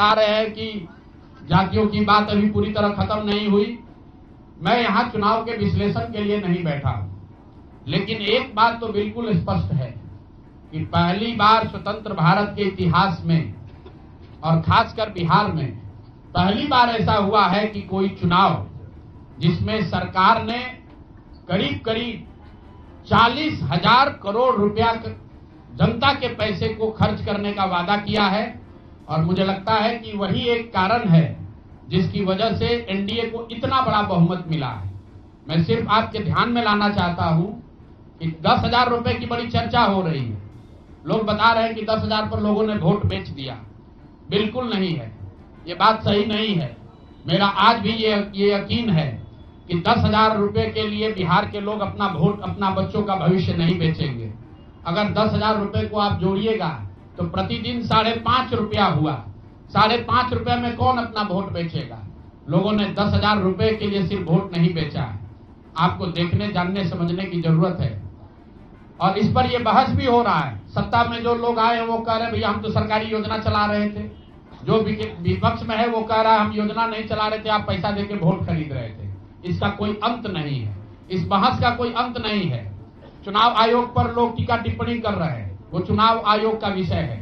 बता रहे हैं कि जातियों की बात अभी पूरी तरह खत्म नहीं हुई। मैं यहां चुनाव के विश्लेषण के लिए नहीं बैठा हूं, लेकिन एक बात तो बिल्कुल स्पष्ट है कि पहली बार स्वतंत्र भारत के इतिहास में और खासकर बिहार में पहली बार ऐसा हुआ है कि कोई चुनाव जिसमें सरकार ने करीब करीब 40,000 करोड़ रुपया जनता के पैसे को खर्च करने का वादा किया है। और मुझे लगता है कि वही एक कारण है जिसकी वजह से एनडीए को इतना बड़ा बहुमत मिला है। मैं सिर्फ आपके ध्यान में लाना चाहता हूं कि 10,000 रुपए की बड़ी चर्चा हो रही है। लोग बता रहे हैं कि 10,000 पर लोगों ने वोट बेच दिया। बिल्कुल नहीं है, ये बात सही नहीं है। मेरा आज भी ये यकीन है कि 10,000 रुपए के लिए बिहार के लोग अपना वोट, अपना बच्चों का भविष्य नहीं बेचेंगे। अगर 10,000 रुपए को आप जोड़िएगा तो प्रतिदिन 5.5 रुपया हुआ। 5.5 रुपए में कौन अपना वोट बेचेगा? लोगों ने 10,000 रुपए के लिए सिर्फ वोट नहीं बेचा है। आपको देखने, जानने, समझने की जरूरत है। और इस पर यह बहस भी हो रहा है। सत्ता में जो लोग आए हैं वो कह रहे हैं भैया हम तो सरकारी योजना चला रहे थे। जो विपक्ष में है वो कह रहा है हम योजना नहीं चला रहे थे, आप पैसा देके वोट खरीद रहे थे। इसका कोई अंत नहीं है, इस बहस का कोई अंत नहीं है। चुनाव आयोग पर लोग टीका टिप्पणी कर रहे हैं, वो चुनाव आयोग का विषय है।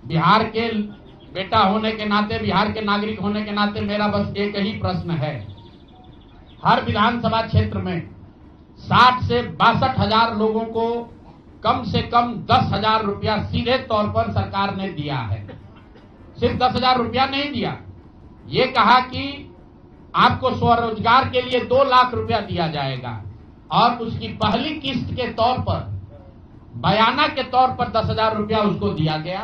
बिहार के बेटा होने के नाते, बिहार के नागरिक होने के नाते मेरा बस एक ही प्रश्न है। हर विधानसभा क्षेत्र में 60 से 62,000 लोगों को कम से कम 10,000 रुपया सीधे तौर पर सरकार ने दिया है। सिर्फ 10,000 रुपया नहीं दिया, ये कहा कि आपको स्वरोजगार के लिए 2 लाख रुपया दिया जाएगा और उसकी पहली किस्त के तौर पर, बयाना के तौर पर 10,000 रुपया उसको दिया गया।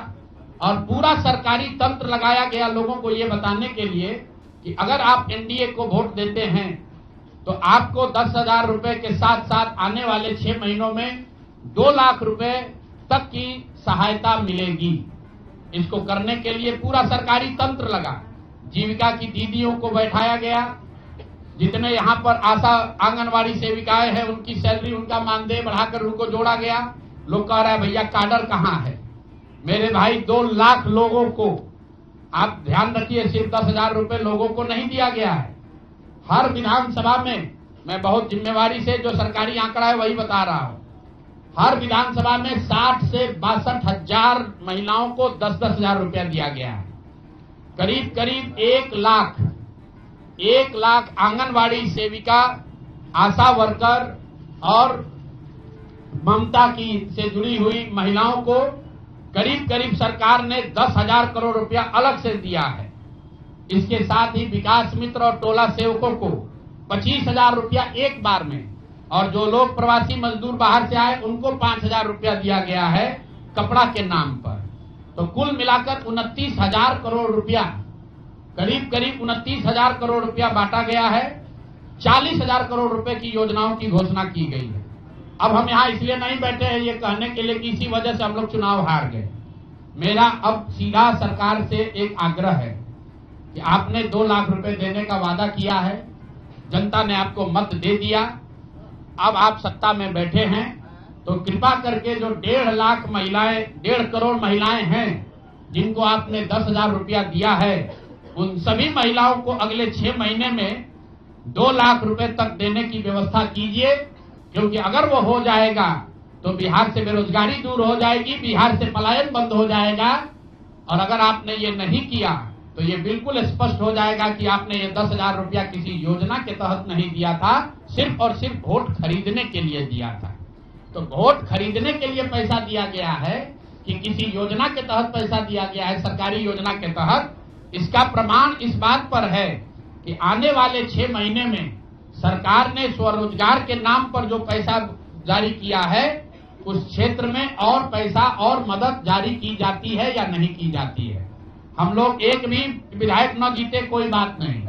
और पूरा सरकारी तंत्र लगाया गया लोगों को ये बताने के लिए कि अगर आप एनडीए को वोट देते हैं तो आपको 10,000 रुपए के साथ साथ आने वाले 6 महीनों में 2 लाख रुपए तक की सहायता मिलेगी। इसको करने के लिए पूरा सरकारी तंत्र लगा। जीविका की दीदियों को बैठाया गया। जितने यहाँ पर आशा आंगनवाड़ी सेविकाएं हैं उनकी सैलरी, उनका मानदेय बढ़ाकर उनको जोड़ा गया। लोग कह रहे हैं भैया काडर कहाँ है? मेरे भाई 2 लाख लोगों को, आप ध्यान रखिए, सिर्फ 10,000 रुपए लोगों को नहीं दिया गया है। हर विधानसभा में, मैं बहुत जिम्मेवारी से जो सरकारी आंकड़ा है वही बता रहा हूं, हर विधानसभा में 60 से 62,000 महिलाओं को 10,000 रुपया दिया गया है। करीब करीब 1 लाख आंगनवाड़ी सेविका, आशा वर्कर और ममता की से जुड़ी हुई महिलाओं को करीब करीब सरकार ने 10,000 करोड़ रुपया अलग से दिया है। इसके साथ ही विकास मित्र और टोला सेवकों को 25,000 रुपया एक बार में, और जो लोग प्रवासी मजदूर बाहर से आए उनको 5,000 रुपया दिया गया है कपड़ा के नाम पर। तो कुल मिलाकर 29,000 करोड़ रुपया, करीब करीब 29,000 करोड़ रुपया बांटा गया है। 40,000 करोड़ रुपए की योजनाओं की घोषणा की गई है। अब हम यहाँ इसलिए नहीं बैठे हैं ये कहने के लिए कि इसी वजह से हम लोग चुनाव हार गए। मेरा अब सीधा सरकार से एक आग्रह है कि आपने 2 लाख रुपए देने का वादा किया है, जनता ने आपको मत दे दिया, अब आप सत्ता में बैठे हैं, तो कृपा करके जो 1.5 लाख महिलाएं, 1.5 करोड़ महिलाएं हैं जिनको आपने 10,000 रुपया दिया है, उन सभी महिलाओं को अगले 6 महीने में 2 लाख रुपए तक देने की व्यवस्था कीजिए। क्योंकि अगर वो हो जाएगा तो बिहार से बेरोजगारी दूर हो जाएगी, बिहार से पलायन बंद हो जाएगा। और अगर आपने ये नहीं किया तो ये बिल्कुल स्पष्ट हो जाएगा कि आपने ये 10,000 रुपया किसी योजना के तहत नहीं दिया था, सिर्फ और सिर्फ वोट खरीदने के लिए दिया था। तो वोट खरीदने के लिए पैसा दिया गया है कि किसी योजना के तहत पैसा दिया गया है, सरकारी योजना के तहत, इसका प्रमाण इस बात पर है कि आने वाले 6 महीने में सरकार ने स्वरोजगार के नाम पर जो पैसा जारी किया है उस क्षेत्र में और पैसा और मदद जारी की जाती है या नहीं की जाती है। हम लोग एक भी विधायक न जीते कोई बात नहीं,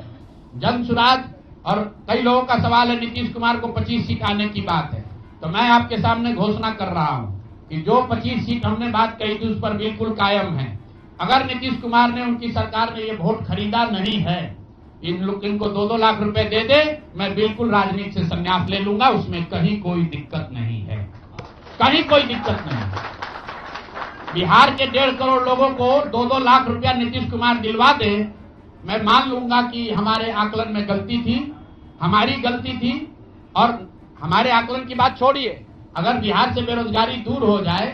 जन सुराज। और कई लोगों का सवाल है नीतीश कुमार को 25 सीट आने की बात है, तो मैं आपके सामने घोषणा कर रहा हूं कि जो 25 सीट हमने बात कही थी उस पर बिल्कुल कायम है। अगर नीतीश कुमार ने, उनकी सरकार ने ये वोट खरीदा नहीं है, इनको 2-2 लाख रुपए दे दे, मैं बिल्कुल राजनीति से संन्यास ले लूंगा, उसमें कहीं कोई दिक्कत नहीं है, कहीं कोई दिक्कत नहीं। बिहार के 1.5 करोड़ लोगों को 2-2 लाख रुपया नीतीश कुमार दिलवा दे, मैं मान लूंगा कि हमारे आकलन में गलती थी, हमारी गलती थी। और हमारे आकलन की बात छोड़िए, अगर बिहार से बेरोजगारी दूर हो जाए,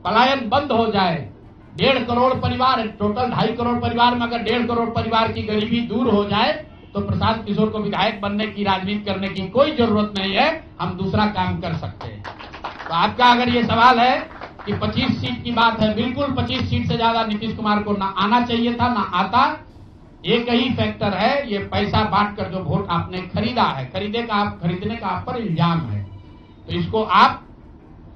पलायन बंद हो जाए, 1.5 करोड़ परिवार, टोटल 2.5 करोड़ परिवार में अगर 1.5 करोड़ परिवार की गरीबी दूर हो जाए, तो प्रशांत किशोर को विधायक बनने की, राजनीति करने की कोई जरूरत नहीं है, हम दूसरा काम कर सकते हैं। तो आपका अगर ये सवाल है कि 25 सीट की बात है, बिल्कुल 25 सीट से ज्यादा नीतीश कुमार को ना आना चाहिए था, ना आता। एक ही फैक्टर है, ये पैसा बांटकर जो वोट आपने खरीदा है, खरीदने का आप पर इल्जाम है। तो इसको आप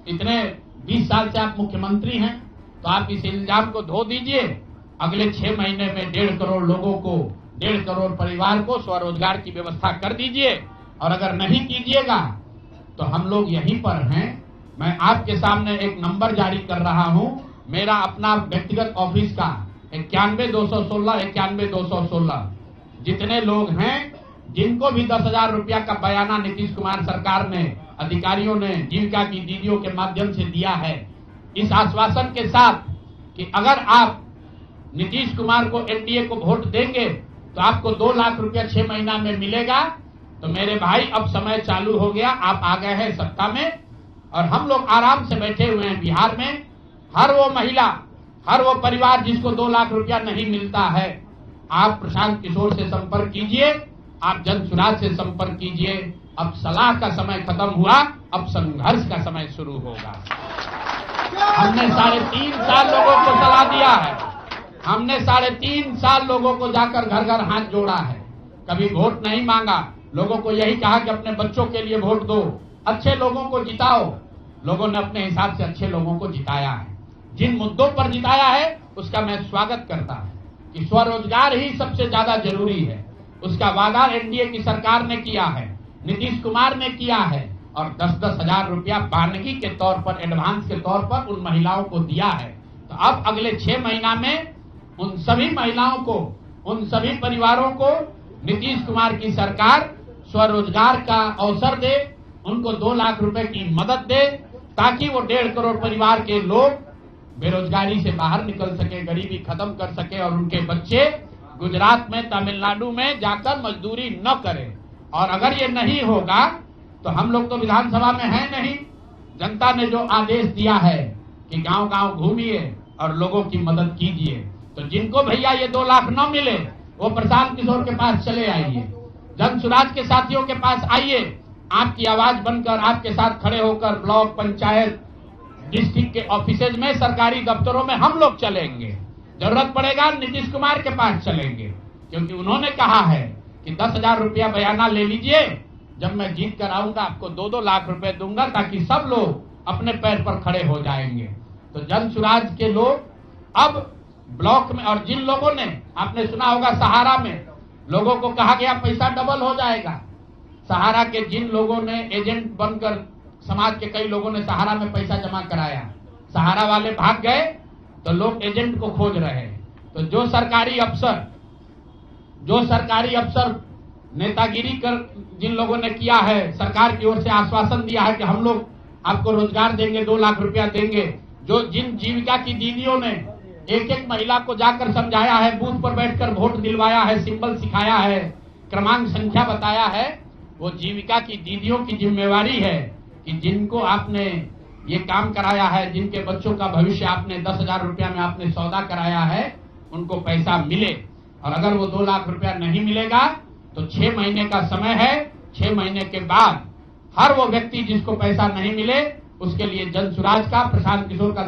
इतने 20 साल से आप मुख्यमंत्री हैं, तो आप इस इल्जाम को धो दीजिए। अगले 6 महीने में 1.5 करोड़ लोगों को, 1.5 करोड़ परिवार को स्वरोजगार की व्यवस्था कर दीजिए। और अगर नहीं कीजिएगा तो हम लोग यहीं पर हैं। मैं आपके सामने एक नंबर जारी कर रहा हूं, मेरा अपना व्यक्तिगत ऑफिस का 91-216 जितने लोग हैं, जिनको भी 10,000 रुपया का बयाना नीतीश कुमार सरकार ने, अधिकारियों ने, जीविका की दीदियों के माध्यम से दिया है, इस आश्वासन के साथ कि अगर आप नीतीश कुमार को, एनडीए को वोट देंगे तो आपको 2 लाख रुपया 6 महीना में मिलेगा। तो मेरे भाई, अब समय चालू हो गया, आप आ गए हैं सत्ता में और हम लोग आराम से बैठे हुए हैं बिहार में। हर वो महिला, हर वो परिवार जिसको 2 लाख रुपया नहीं मिलता है, आप प्रशांत किशोर से संपर्क कीजिए, आप जनसुराज से संपर्क कीजिए। अब सलाह का समय खत्म हुआ, अब संघर्ष का समय शुरू होगा। हमने 3.5 साल लोगों को सलाह दिया है, हमने 3.5 साल लोगों को जाकर घर घर हाथ जोड़ा है, कभी वोट नहीं मांगा। लोगों को यही कहा कि अपने बच्चों के लिए वोट दो, अच्छे लोगों को जिताओ। लोगों ने अपने हिसाब से अच्छे लोगों को जिताया है। जिन मुद्दों पर जिताया है उसका मैं स्वागत करता हूं कि स्वरोजगार ही सबसे ज्यादा जरूरी है। उसका वादा एनडीए की सरकार ने किया है, नीतीश कुमार ने किया है और 10-10 हजार रुपया बानगी के तौर पर, एडवांस के तौर पर उन महिलाओं को दिया है। तो अब अगले 6 महीना में उन सभी महिलाओं को, उन सभी परिवारों को नीतीश कुमार की सरकार स्वरोजगार का अवसर दे, उनको 2 लाख रुपए की मदद दे, ताकि वो 1.5 करोड़ परिवार के लोग बेरोजगारी से बाहर निकल सके, गरीबी खत्म कर सके और उनके बच्चे गुजरात में, तमिलनाडु में जाकर मजदूरी न करें। और अगर ये नहीं होगा तो हम लोग तो विधानसभा में हैं नहीं। जनता ने जो आदेश दिया है कि गांव गांव घूमिए और लोगों की मदद कीजिए, तो जिनको भैया ये 2 लाख न मिले वो प्रशांत किशोर के पास चले आइए, जनसुराज के साथियों के पास आइए। आपकी आवाज बनकर, आपके साथ खड़े होकर ब्लॉक, पंचायत, डिस्ट्रिक्ट के ऑफिसेज में, सरकारी दफ्तरों में हम लोग चलेंगे। जरूरत पड़ेगा नीतीश कुमार के पास चलेंगे, क्योंकि उन्होंने कहा है कि 10,000 रुपया बयाना ले लीजिए, जब मैं जीत कर आऊंगा आपको 2-2 लाख रुपए दूंगा, ताकि सब लोग अपने पैर पर खड़े हो जाएंगे। तो जनसुराज के लोग अब ब्लॉक में, और जिन लोगों ने, आपने सुना होगा सहारा में लोगों को कहा गया पैसा डबल हो जाएगा, सहारा के जिन लोगों ने एजेंट बनकर, समाज के कई लोगों ने सहारा में पैसा जमा कराया, सहारा वाले भाग गए तो लोग एजेंट को खोज रहे हैं। तो जो सरकारी अफसर नेतागिरी कर जिन लोगों ने किया है, सरकार की ओर से आश्वासन दिया है कि हम लोग आपको रोजगार देंगे, 2 लाख रुपया देंगे, जो जिन जीविका की दीदियों ने एक महिला को जाकर समझाया है, बूथ पर बैठकर वोट दिलवाया है, सिंबल सिखाया है, क्रमांक संख्या बताया है, वो जीविका की दीदियों की जिम्मेवारी है कि जिनको आपने ये काम कराया है, जिनके बच्चों का भविष्य आपने 10,000 रुपया में आपने सौदा कराया है, उनको पैसा मिले। और अगर वो 2 लाख रुपया नहीं मिलेगा तो 6 महीने का समय है। 6 महीने के बाद हर वो व्यक्ति जिसको पैसा नहीं मिले, उसके लिए जनसुराज का, प्रशांत किशोर का